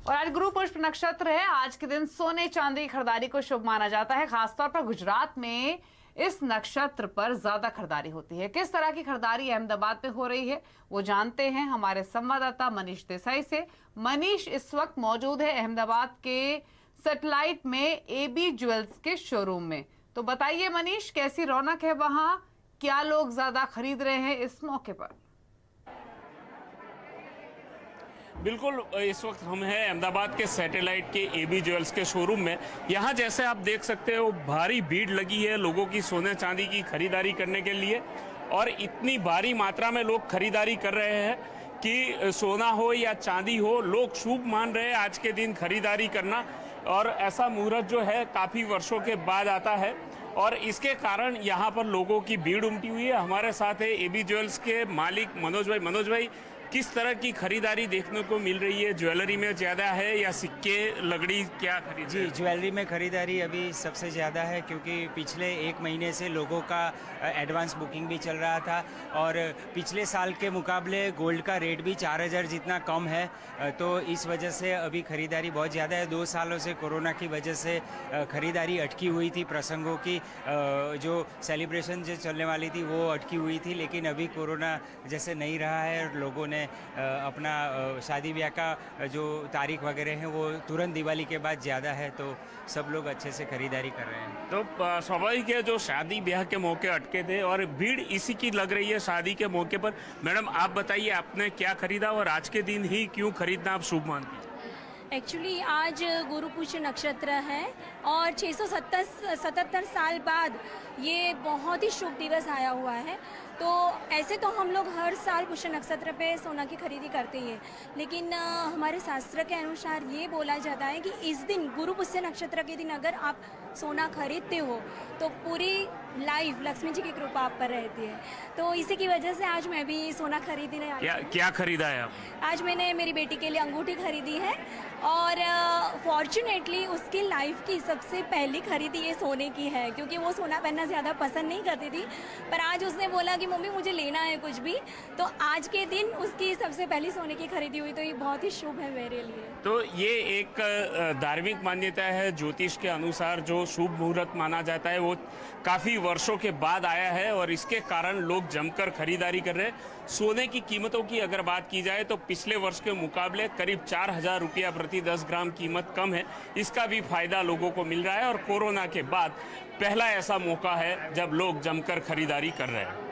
और आज गुरु पुष्प नक्षत्र है। आज के दिन सोने चांदी की खरीदारी को शुभ माना जाता है। खासतौर पर गुजरात में इस नक्षत्र पर ज्यादा खरीदारी होती है। किस तरह की खरीदारी अहमदाबाद में हो रही है वो जानते हैं हमारे संवाददाता मनीष देसाई से। मनीष इस वक्त मौजूद है अहमदाबाद के सैटेलाइट में एबी ज्वेल्स के शोरूम में। तो बताइए मनीष, कैसी रौनक है वहां, क्या लोग ज्यादा खरीद रहे हैं इस मौके पर? बिल्कुल, इस वक्त हम हैं अहमदाबाद के सैटेलाइट के एबी ज्वेल्स के शोरूम में। यहाँ जैसे आप देख सकते हो भारी भीड़ लगी है लोगों की सोने चांदी की खरीदारी करने के लिए, और इतनी भारी मात्रा में लोग खरीदारी कर रहे हैं कि सोना हो या चांदी हो, लोग शुभ मान रहे हैं आज के दिन खरीदारी करना। और ऐसा मुहूर्त जो है काफ़ी वर्षों के बाद आता है और इसके कारण यहाँ पर लोगों की भीड़ उमटी हुई है। हमारे साथ है एबी ज्वेल्स के मालिक मनोज भाई। मनोज भाई, किस तरह की खरीदारी देखने को मिल रही है? ज्वेलरी में ज़्यादा है या सिक्के लकड़ी, क्या खरीद? जी, ज्वेलरी में खरीदारी अभी सबसे ज़्यादा है, क्योंकि पिछले एक महीने से लोगों का एडवांस बुकिंग भी चल रहा था और पिछले साल के मुकाबले गोल्ड का रेट भी 4000 जितना कम है, तो इस वजह से अभी खरीदारी बहुत ज़्यादा है। 2 सालों से कोरोना की वजह से खरीदारी अटकी हुई थी, प्रसंगों की जो सेलिब्रेशन जो चलने वाली थी वो अटकी हुई थी, लेकिन अभी कोरोना जैसे नहीं रहा है और लोगों ने अपना शादी ब्याह का जो तारीख वगैरह है वो तुरंत दिवाली के बाद ज़्यादा है, तो सब लोग अच्छे से खरीदारी कर रहे हैं। तो स्वाभाविक है, जो शादी ब्याह के मौके अटके थे और भीड़ इसी की लग रही है शादी के मौके पर। मैडम, आप बताइए आपने क्या खरीदा और आज के दिन ही क्यों खरीदना आप शुभ मानती हैं? एक्चुअली आज गुरु पुष्य नक्षत्र है और 677 साल बाद ये बहुत ही शुभ दिवस आया हुआ है। तो ऐसे तो हम लोग हर साल पुष्य नक्षत्र पे सोना की खरीदी करते ही हैं, लेकिन हमारे शास्त्र के अनुसार ये बोला जाता है कि इस दिन गुरु पुष्य नक्षत्र के दिन अगर आप सोना खरीदते हो तो पूरी लाइफ लक्ष्मी जी की कृपा आप पर रहती है। तो इसी की वजह से आज मैं भी सोना खरीदने आई। क्या खरीदा है आप? आज मैंने मेरी बेटी के लिए अंगूठी खरीदी है और फॉर्चुनेटली उसकी लाइफ की सबसे पहली खरीदी ये सोने की है, क्योंकि वो सोना पहनना ज़्यादा पसंद नहीं करती थी, पर आज उसने बोला कि मम्मी मुझे लेना है कुछ भी, तो आज के दिन उसकी सबसे पहली सोने की खरीदी हुई, तो ये बहुत ही शुभ है मेरे लिए। तो ये एक धार्मिक मान्यता है, ज्योतिष के अनुसार जो शुभ मुहूर्त माना जाता है वो काफ़ी वर्षों के बाद आया है और इसके कारण लोग जमकर खरीदारी कर रहे हैं। सोने की कीमतों की अगर बात की जाए तो पिछले वर्ष के मुकाबले करीब 4000 रुपया प्रति 10 ग्राम कीमत कम है। इसका भी फायदा लोगों को मिल रहा है और कोरोना के बाद पहला ऐसा मौका है जब लोग जमकर खरीदारी कर रहे हैं।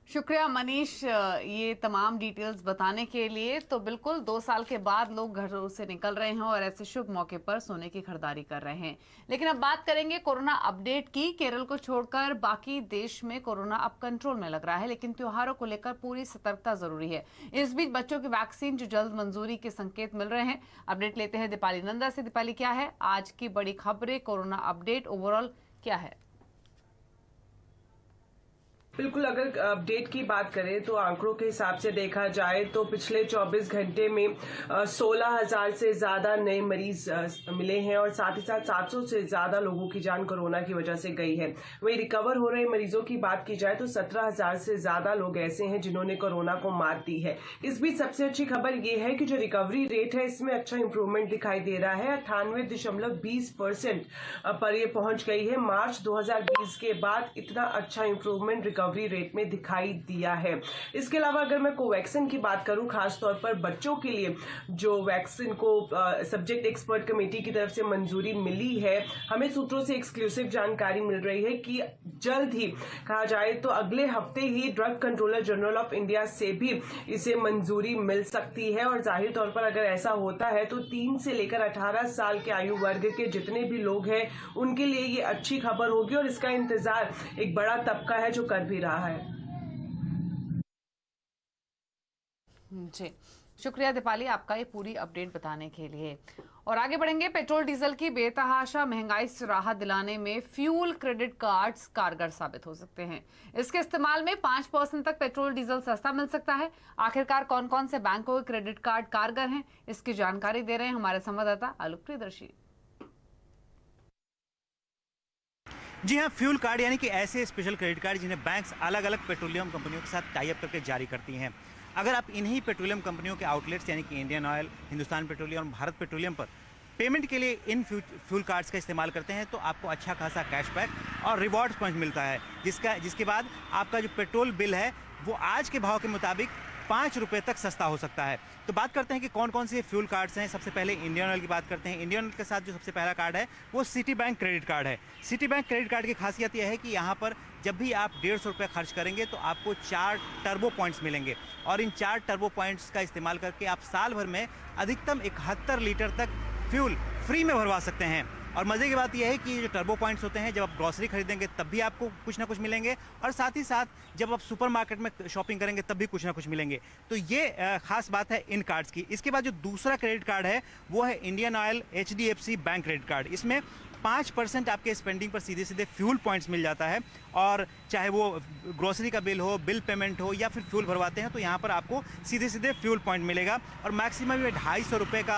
शुक्रिया मनीष ये तमाम डिटेल्स बताने के लिए। तो बिल्कुल 2 साल के बाद लोग घरों से निकल रहे हैं और ऐसे शुभ मौके पर सोने की खरीदारी कर रहे हैं। लेकिन अब बात करेंगे कोरोना अपडेट की। केरल को छोड़कर बाकी देश में कोरोना अब कंट्रोल में लग रहा है, लेकिन त्योहारों को लेकर पूरी सतर्कता जरूरी है। इस बीच बच्चों की वैक्सीन जो जल्द मंजूरी के संकेत मिल रहे हैं। अपडेट लेते हैं दीपाली नंदा से। दीपाली, क्या है आज की बड़ी खबरें, कोरोना अपडेट ओवरऑल क्या है? बिल्कुल, अगर अपडेट की बात करें तो आंकड़ों के हिसाब से देखा जाए तो पिछले 24 घंटे में 16,000 से ज्यादा नए मरीज मिले हैं और साथ ही साथ 700 से ज्यादा लोगों की जान कोरोना की वजह से गई है। वहीं रिकवर हो रहे मरीजों की बात की जाए तो 17,000 से ज्यादा लोग ऐसे हैं जिन्होंने कोरोना को मात दी है। इस बीच सबसे अच्छी खबर ये है कि जो रिकवरी रेट है इसमें अच्छा इंप्रूवमेंट दिखाई दे रहा है। 98.20% पर ये पहुंच गई है। मार्च 2020 के बाद इतना अच्छा इंप्रूवमेंट रिकवरी रेट में दिखाई दिया है। इसके अलावा अगर मैं कोवैक्सीन की बात करूं, खासतौर पर बच्चों के लिए जो वैक्सीन को सब्जेक्ट एक्सपर्ट कमेटी की तरफ से मंजूरी मिली है, हमें सूत्रों से एक्सक्लूसिव जानकारी मिल रही है कि जल्द ही कहा जाए तो अगले हफ्ते ही drug controller general of India से भी इसे मंजूरी मिल सकती है। और जाहिर तौर पर अगर ऐसा होता है तो 3 से लेकर 18 साल के आयु वर्ग के जितने भी लोग हैं उनके लिए ये अच्छी खबर होगी और इसका इंतजार एक बड़ा तबका है जो कर भी रहा है। जी, शुक्रिया दीपाली आपका ये पूरी अपडेट बताने के लिए। और आगे बढ़ेंगे। पेट्रोल डीजल की बेतहाशा महंगाई से राहत दिलाने में फ्यूल क्रेडिट कार्ड्स कारगर साबित हो सकते हैं। इसके इस्तेमाल में 5% तक पेट्रोल डीजल सस्ता मिल सकता है। आखिरकार कौन कौन से बैंकों के क्रेडिट कार्ड कारगर हैं, इसकी जानकारी दे रहे हैं हमारे संवाददाता आलोक प्रियदर्शी। जी हाँ, फ्यूल कार्ड यानी कि ऐसे स्पेशल क्रेडिट कार्ड जिन्हें बैंक्स अलग अलग पेट्रोलियम कंपनियों के साथ टाई अप करके जारी करती हैं। अगर आप इन्हीं पेट्रोलियम कंपनियों के आउटलेट्स यानी कि इंडियन ऑयल, हिंदुस्तान पेट्रोलियम और भारत पेट्रोलियम पर पेमेंट के लिए इन फ्यूल कार्ड्स का इस्तेमाल करते हैं तो आपको अच्छा खासा कैशबैक और रिवॉर्ड्स पॉइंट मिलता है, जिसके बाद आपका जो पेट्रोल बिल है वो आज के भाव के मुताबिक 5 रुपये तक सस्ता हो सकता है। तो बात करते हैं कि कौन कौन से फ्यूल कार्ड्स हैं। सबसे पहले इंडियन ऑयल की बात करते हैं। इंडियन ऑयल के साथ जो सबसे पहला कार्ड है वो सिटी बैंक क्रेडिट कार्ड है। सिटी बैंक क्रेडिट कार्ड की खासियत यह है कि यहाँ पर जब भी आप 150 रुपये खर्च करेंगे तो आपको 4 टर्बो पॉइंट्स मिलेंगे और इन 4 टर्बो पॉइंट्स का इस्तेमाल करके आप साल भर में अधिकतम 71 लीटर तक फ्यूल फ्री में भरवा सकते हैं। और मज़े की बात यह है कि ये जो टर्बो पॉइंट्स होते हैं, जब आप ग्रॉसरी खरीदेंगे तब भी आपको कुछ ना कुछ मिलेंगे और साथ ही साथ जब आप सुपरमार्केट में शॉपिंग करेंगे तब भी कुछ ना कुछ मिलेंगे। तो ये खास बात है इन कार्ड्स की। इसके बाद जो दूसरा क्रेडिट कार्ड है वो है Indian oil HDFC bank credit card. इसमें 5% आपके स्पेंडिंग पर सीधे सीधे फ्यूल पॉइंट्स मिल जाता है और चाहे वो ग्रोसरी का बिल हो, बिल पेमेंट हो या फिर फ्यूल भरवाते हैं तो यहाँ पर आपको सीधे सीधे फ्यूल पॉइंट मिलेगा और मैक्सिमम 250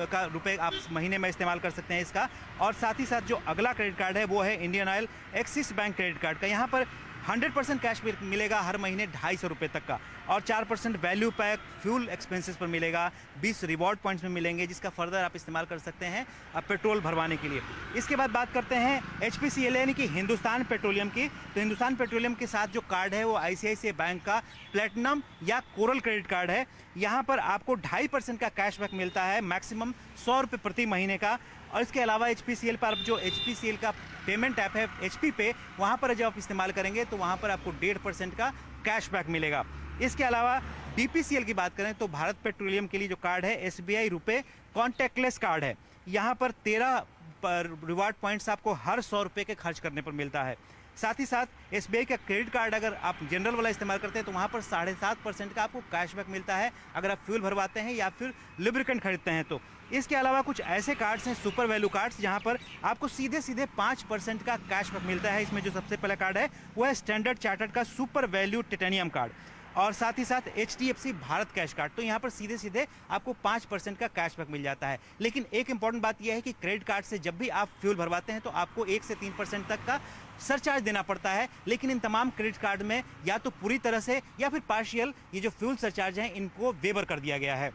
का रुपये आप महीने में इस्तेमाल कर सकते हैं इसका। और साथ ही साथ जो अगला क्रेडिट कार्ड है वो है Indian oil axis bank credit card का। यहाँ पर 100% कैश मिलेगा हर महीने 250 रुपये तक का और 4% वैल्यू पैक फ्यूल एक्सपेंसेस पर मिलेगा, 20 रिवॉर्ड पॉइंट्स में मिलेंगे जिसका फर्दर आप इस्तेमाल कर सकते हैं पेट्रोल भरवाने के लिए। इसके बाद बात करते हैं HPCL यानी कि हिंदुस्तान पेट्रोलियम की। तो हिंदुस्तान पेट्रोलियम के साथ जो कार्ड है वो ICICI बैंक का प्लेटिनम या कोरल क्रेडिट कार्ड है। यहाँ पर आपको 2.5% का कैशबैक मिलता है, मैक्सिमम 100 रुपये प्रति महीने का। और इसके अलावा HPCL पर जो HPCL का पेमेंट ऐप है HP पे, वहाँ पर जब आप इस्तेमाल करेंगे तो वहाँ पर आपको 1.5% का कैशबैक मिलेगा। इसके अलावा BPCL की बात करें तो भारत पेट्रोलियम के लिए जो कार्ड है SBI रुपए कॉन्टैक्टलेस कार्ड है। यहाँ पर 13 रिवार्ड पॉइंट्स आपको हर 100 रुपये के खर्च करने पर मिलता है। साथ ही साथ SBI का क्रेडिट कार्ड अगर आप जनरल वाला इस्तेमाल करते हैं तो वहाँ पर 7.5% का आपको कैशबैक मिलता है अगर आप फ्यूल भरवाते हैं या फिर लुब्रिकेंट खरीदते हैं तो। इसके अलावा कुछ ऐसे कार्ड्स हैं सुपर वैल्यू कार्ड्स जहाँ पर आपको सीधे सीधे 5% का कैशबैक मिलता है। इसमें जो सबसे पहला कार्ड है वो है स्टैंडर्ड चार्टर्ड का सुपर वैल्यू टिटेनियम कार्ड और साथ ही साथ HDFC भारत कैश कार्ड। तो यहाँ पर सीधे सीधे आपको 5% का कैशबैक मिल जाता है। लेकिन एक इंपॉर्टेंट बात यह है कि क्रेडिट कार्ड से जब भी आप फ्यूल भरवाते हैं तो आपको 1 से 3% तक का सरचार्ज देना पड़ता है। लेकिन इन तमाम क्रेडिट कार्ड में या तो पूरी तरह से या फिर पार्शियल ये जो फ्यूल सरचार्ज हैं इनको वेवर कर दिया गया है।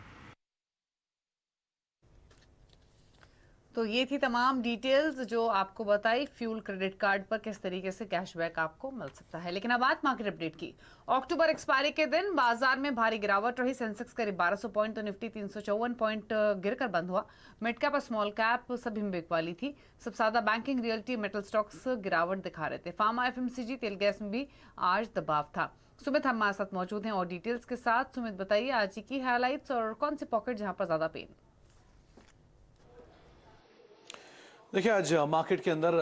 तो ये थी तमाम डिटेल्स जो आपको बताई फ्यूल क्रेडिट कार्ड पर किस तरीके से कैशबैक आपको मिल सकता है। लेकिन अब बात मार्केट अपडेट की। अक्टूबर एक्सपायरी के दिन बाजार में भारी गिरावट रही। सेंसेक्स करीब 1200 पॉइंट तो निफ्टी 354 पॉइंट गिरकर बंद हुआ। मिड कैप और स्मॉल कैप सभी में बिक वाली थी। सबसे ज्यादा बैंकिंग, रियल्टी, मेटल स्टॉक्स गिरावट दिखा रहे थे। फार्मा, FMCG, तेल गैस में भी आज दबाव था। सुमित हमारे साथ मौजूद हैं और डिटेल्स के साथ। सुमित, बताइए आज की हाईलाइट्स और कौन से पॉकेट जहां पर ज्यादा पेन। देखिए, आज मार्केट के अंदर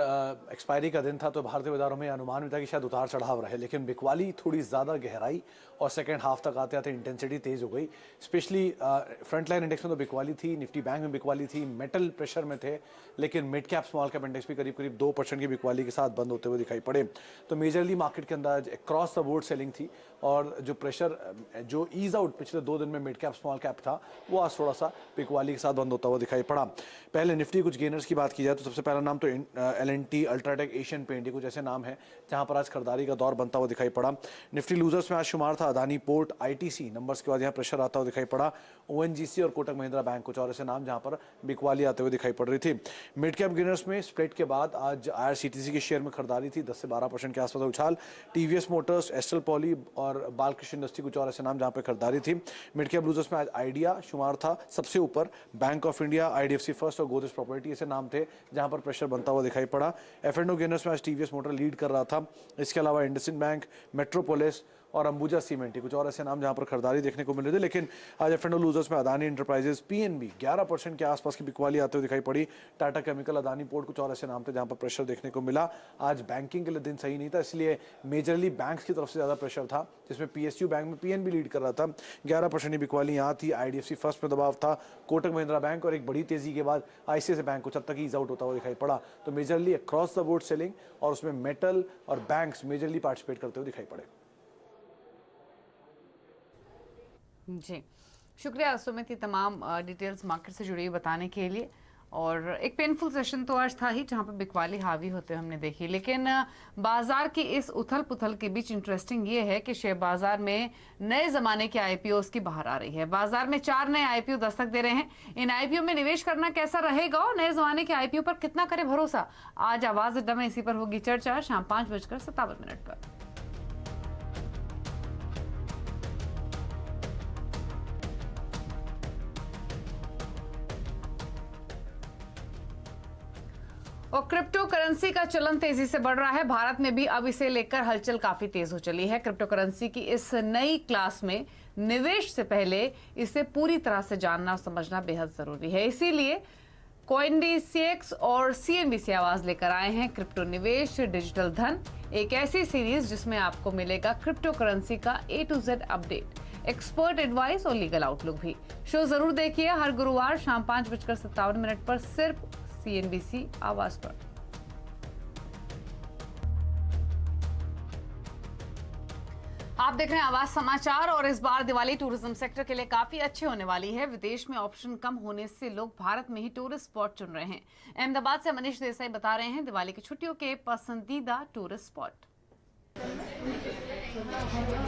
एक्सपायरी का दिन था तो भारतीय बाजारों में अनुमान भी था कि शायद उतार चढ़ाव रहे, लेकिन बिकवाली थोड़ी ज़्यादा गहराई और सेकंड हाफ तक आते आते इंटेंसिटी तेज़ हो गई। स्पेशली फ्रंट लाइन इंडेक्स में तो बिकवाली थी, निफ्टी बैंक में बिकवाली थी, मेटल प्रेशर में थे, लेकिन mid cap small cap index भी करीब करीब 2% की बिकवाली के साथ बंद होते हुए दिखाई पड़े। तो मेजरली मार्केट के अंदर क्रॉस द बोर्ड सेलिंग थी और जो प्रेशर जो ईज आउट पिछले 2 दिन में मिड कैप स्मॉल कैप था वो आज थोड़ा सा बिकवाली के साथ बंद होता हुआ दिखाई पड़ा। पहले निफ्टी कुछ गेनर्स की बात की जाए तो सबसे पहला नाम तो L&T, अल्ट्राटेक, एशियन पेंट, कुछ ऐसे नाम हैं जहां पर आज खरीदारी का दौर बनता हुआ दिखाई पड़ा। निफ्टी लूजर्स में आज शुमार था अदानी पोर्ट, ITC नंबर्स के बाद यहाँ प्रेशर आता हुआ दिखाई पड़ा। ONGC और कोटक महिंद्रा बैंक, कुछ और ऐसे नाम जहां पर बिकवाली आते हुए दिखाई पड़ रही थी। मिड कैप गेनर्स में स्प्लिट के बाद आज IRCTC के शेयर में खरीदारी थी, 10 से 12% के आसपास उछाल। TVS मोटर्स, एस्ट्रल पॉली और बालकृष्ण इंडस्ट्री, कुछ और ऐसे नाम जहां पर खरीदारी थी। मिड कैप लूजर्स में आज आइडिया शुमार था सबसे ऊपर, bank of India, IDFC first और गोदरेज प्रॉपर्टी ऐसे नाम थे जहां पर प्रेशर बनता हुआ दिखाई पड़ा। F&O गेनर्स में आज TVS मोटर लीड कर रहा था। इसके अलावा इंडसइंड बैंक, मेट्रोपोलिस और अंबुजा सीमेंट, कुछ और ऐसे नाम जहां पर खरीदारी देखने को मिल रही थी। लेकिन आज F&O लूजर्स में अदानी एंटरप्राइजेस, PNB 11% के आसपास की बिकवाली आते हुए दिखाई पड़ी। टाटा केमिकल, अदानी पोर्ट, कुछ और ऐसे नाम थे जहां पर प्रेशर देखने को मिला। आज बैंकिंग के लिए दिन सही नहीं था, इसलिए मेजरली बैंक्स की तरफ से ज्यादा प्रेशर था, जिसमें PSU बैंक में PNB लीड कर रहा था। 11% की बिकवाली यहाँ थी। IDFC फर्स्ट में दबाव था, कोटक महिंद्रा बैंक और एक बड़ी तेजी के बाद ICICI बैंक कुछ हद तक ईज आउट होता हुआ दिखाई पड़ा। तो majorly across the board selling और उसमें मेटल और बैंक्स मेजरली पार्टिसिपेट करते हुए दिखाई पड़े। जी शुक्रिया सुमित, तमाम डिटेल्स मार्केट से जुड़ी हुई बताने के लिए। और एक पेनफुल सेशन तो आज था ही जहां पर बिकवाली हावी होते हमने देखी। लेकिन बाजार की इस उथल पुथल के बीच इंटरेस्टिंग ये है कि शेयर बाजार में नए जमाने के आईपीओ की बाहर आ रही है। बाजार में 4 नए आईपीओ दस्तक दे रहे हैं। इन आईपीओ में निवेश करना कैसा रहेगा और नए जमाने के आईपीओ पर कितना करे भरोसा, आज आवाज अड्डा में इसी पर होगी चर्चा शाम 5:57 पर। और क्रिप्टो करेंसी का चलन तेजी से बढ़ रहा है। भारत में भी अब इसे लेकर हलचल काफी तेज हो चली है। क्रिप्टो करेंसी की इस नई क्लास में निवेश से पहले इसे पूरी तरह से जानना और समझना बेहद जरूरी है। इसीलिए CoinDCX और CNBC आवाज लेकर आए हैं क्रिप्टो निवेश डिजिटल धन, एक ऐसी सीरीज जिसमें आपको मिलेगा क्रिप्टो करेंसी का A to Z update, expert advice और लीगल आउटलुक भी। शो जरूर देखिए हर गुरुवार शाम 5:57 पर सिर्फ CNBC आवाज पर। आप देख रहे हैं आवाज समाचार और इस बार दिवाली टूरिज्म सेक्टर के लिए काफी अच्छी होने वाली है। विदेश में ऑप्शन कम होने से लोग भारत में ही टूरिस्ट स्पॉट चुन रहे हैं। अहमदाबाद से मनीष देसाई बता रहे हैं दिवाली की छुट्टियों के पसंदीदा टूरिस्ट स्पॉट।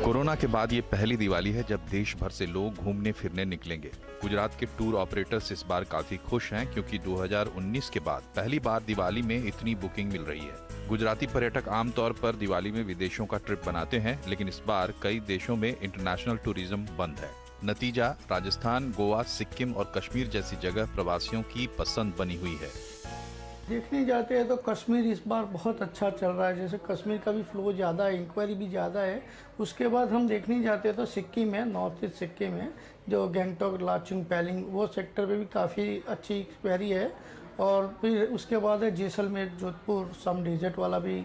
कोरोना के बाद ये पहली दिवाली है जब देश भर से लोग घूमने फिरने निकलेंगे। गुजरात के टूर ऑपरेटर्स इस बार काफी खुश हैं क्योंकि 2019 के बाद पहली बार दिवाली में इतनी बुकिंग मिल रही है। गुजराती पर्यटक आमतौर पर दिवाली में विदेशों का ट्रिप बनाते हैं, लेकिन इस बार कई देशों में इंटरनेशनल टूरिज्म बंद है। नतीजा राजस्थान, गोवा, सिक्किम और कश्मीर जैसी जगह प्रवासियों की पसंद बनी हुई है। देखने जाते हैं तो कश्मीर इस बार बहुत अच्छा चल रहा है। जैसे कश्मीर का भी फ्लो ज़्यादा है, इंक्वायरी भी ज़्यादा है। उसके बाद हम देखने जाते हैं तो सिक्किम है, नॉर्थ ईस्ट सिक्किम है, जो गैंगटॉक, लाचुंग, पैलिंग, वो सेक्टर पे भी काफ़ी अच्छी इंक्वायरी है। और फिर उसके बाद है जैसलमेर, जोधपुर, सम डेजर्ट वाला भी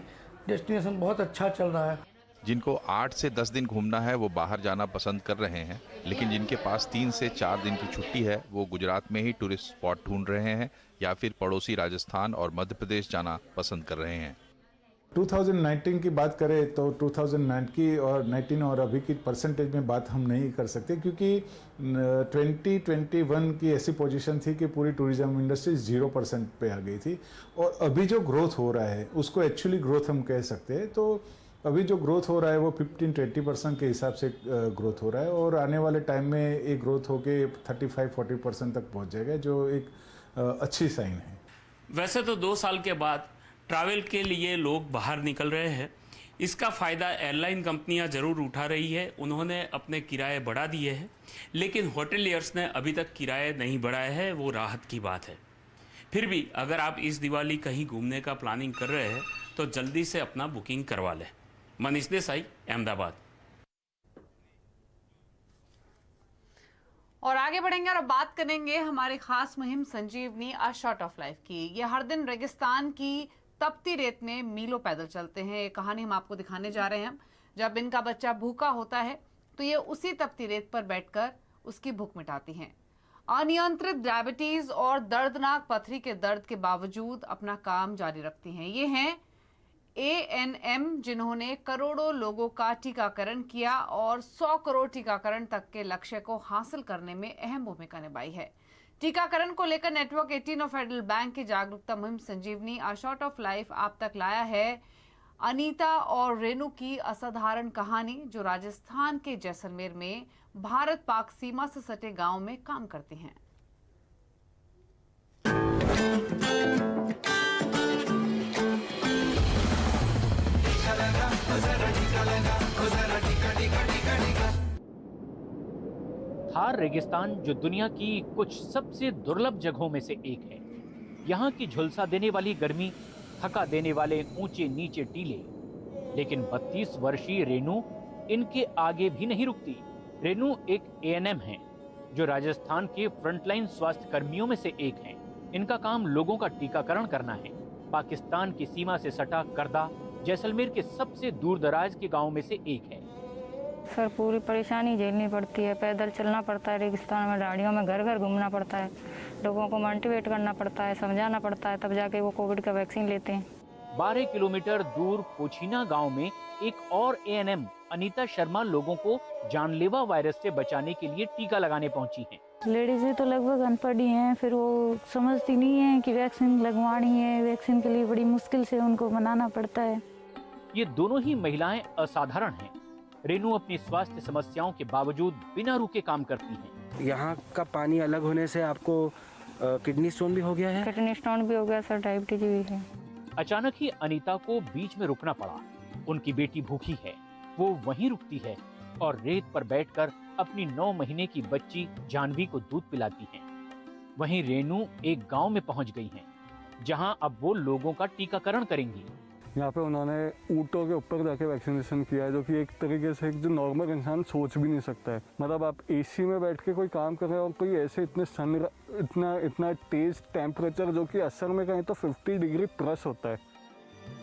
डेस्टिनेशन बहुत अच्छा चल रहा है। जिनको 8 से 10 दिन घूमना है वो बाहर जाना पसंद कर रहे हैं, लेकिन जिनके पास 3 से 4 दिन की छुट्टी है वो गुजरात में ही टूरिस्ट स्पॉट ढूंढ रहे हैं या फिर पड़ोसी राजस्थान और मध्य प्रदेश जाना पसंद कर रहे हैं। 2019 की बात करें तो 2019 और अभी की परसेंटेज में बात हम नहीं कर सकते, क्योंकि 2021 की ऐसी पोजीशन थी कि पूरी टूरिज्म इंडस्ट्री 0% पे आ गई थी। और अभी जो ग्रोथ हो रहा है उसको एक्चुअली ग्रोथ हम कह सकते हैं। तो अभी जो ग्रोथ हो रहा है वो 15-20% के हिसाब से ग्रोथ हो रहा है और आने वाले टाइम में ये ग्रोथ होके 35-40% तक पहुंच जाएगा, जो एक अच्छी साइन है। वैसे तो 2 साल के बाद ट्रैवल के लिए लोग बाहर निकल रहे हैं। इसका फ़ायदा एयरलाइन कंपनियां ज़रूर उठा रही है। उन्होंने अपने किराए बढ़ा दिए हैं, लेकिन होटलियर्स ने अभी तक किराए नहीं बढ़ाए हैं, वो राहत की बात है। फिर भी अगर आप इस दिवाली कहीं घूमने का प्लानिंग कर रहे हैं तो जल्दी से अपना बुकिंग करवा लें। मनीष देसाई, अहमदाबाद। और आगे बढ़ेंगे और अब बात करेंगे हमारी खास मुहिम संजीवनी अ शॉट ऑफ लाइफ की। ये हर दिन रेगिस्तान की तपती रेत में मीलों पैदल चलते हैं। ये कहानी हम आपको दिखाने जा रहे हैं। जब इनका बच्चा भूखा होता है तो ये उसी तपती रेत पर बैठकर उसकी भूख मिटाती हैं। अनियंत्रित डायबिटीज और दर्दनाक पथरी के दर्द के बावजूद अपना काम जारी रखती हैं। ये हैं ANM, जिन्होंने करोड़ों लोगों का टीकाकरण किया और 100 करोड़ टीकाकरण तक के लक्ष्य को हासिल करने में अहम भूमिका निभाई है। टीकाकरण को लेकर नेटवर्क 18 और फेडरल बैंक की जागरूकता मुहिम संजीवनी अ शॉट ऑफ लाइफ आप तक लाया है अनीता और रेनू की असाधारण कहानी, जो राजस्थान के जैसलमेर में भारत पाक सीमा से सटे गांव में काम करती हैं। थार रेगिस्तान जो दुनिया की कुछ सबसे दुर्लभ जगहों में से एक है। यहाँ की झुलसा देने वाली गर्मी, थका देने वाले ऊंचे नीचे टीले, लेकिन 32 वर्षीय रेनू इनके आगे भी नहीं रुकती। रेनू एक ANM है जो राजस्थान के फ्रंटलाइन स्वास्थ्य कर्मियों में से एक हैं। इनका काम लोगों का टीकाकरण करना है। पाकिस्तान की सीमा से सटा करदा जैसलमेर के सबसे दूर दराज के गाँव में से एक है। सर पूरी परेशानी झेलनी पड़ती है, पैदल चलना पड़ता है, रेगिस्तान में गाड़ियों में घर घर घूमना पड़ता है, लोगों को मोटिवेट करना पड़ता है, समझाना पड़ता है, तब जाके वो कोविड का वैक्सीन लेते हैं। 12 किलोमीटर दूर पोछीना गांव में एक और एएनएम अनीता शर्मा लोगों को जानलेवा वायरस से बचाने के लिए टीका लगाने पहुंची हैं। लेडीज़ें तो लगभग अनपढ़ ही हैं, फिर वो समझती नहीं है कि वैक्सीन लगवानी है। वैक्सीन के लिए बड़ी मुश्किल से उनको मनाना पड़ता है। ये दोनों ही महिलाएं असाधारण हैं। रेनू अपनी स्वास्थ्य समस्याओं के बावजूद बिना रुके काम करती हैं। यहाँ का पानी अलग होने से आपको किडनी स्टोन भी हो गया है? किडनी स्टोन भी हो गया सर, डायबिटीज भी है। अचानक ही अनीता को बीच में रुकना पड़ा। उनकी बेटी भूखी है, वो वहीं रुकती है और रेत पर बैठकर अपनी 9 महीने की बच्ची जानवी को दूध पिलाती हैं। वहीं रेनू एक गांव में पहुंच गई हैं, जहां अब वो लोगों का टीकाकरण करेंगी। यहाँ पे उन्होंने ऊँटों के ऊपर जाके वैक्सीनेशन किया है, जो कि एक तरीके से जो नॉर्मल इंसान सोच भी नहीं सकता है। मतलब आप एसी में बैठ के कोई काम कर रहे हैं और कोई ऐसे इतना तेज टेम्परेचर, जो कि असर में कहीं तो 50 डिग्री प्लस होता है।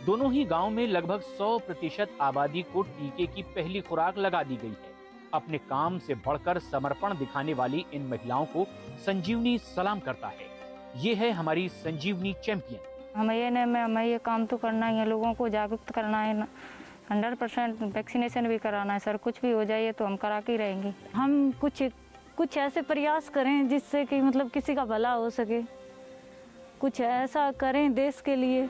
दोनों ही गांव में लगभग 100% आबादी को टीके की पहली खुराक लगा दी गई है। अपने काम से बढ़कर समर्पण दिखाने वाली इन महिलाओं को संजीवनी सलाम करता है। ये है हमारी संजीवनी चैंपियन। हमें ये काम तो करना ही है, लोगों को जागरूक करना है। 100% वैक्सीनेशन भी कराना है सर। कुछ भी हो जाए तो हम करा के ही रहेंगे। हम कुछ ऐसे प्रयास करें जिससे कि मतलब किसी का भला हो सके, कुछ ऐसा करें देश के लिए।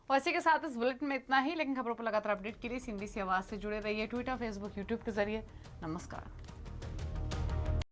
और इसी के साथ इस बुलेटिन में इतना ही, लेकिन खबरों पर लगातार अपडेट के लिए CNBC आवाज से जुड़े रहिए। ट्विटर, फेसबुक, यूट्यूब के जरिए। नमस्कार।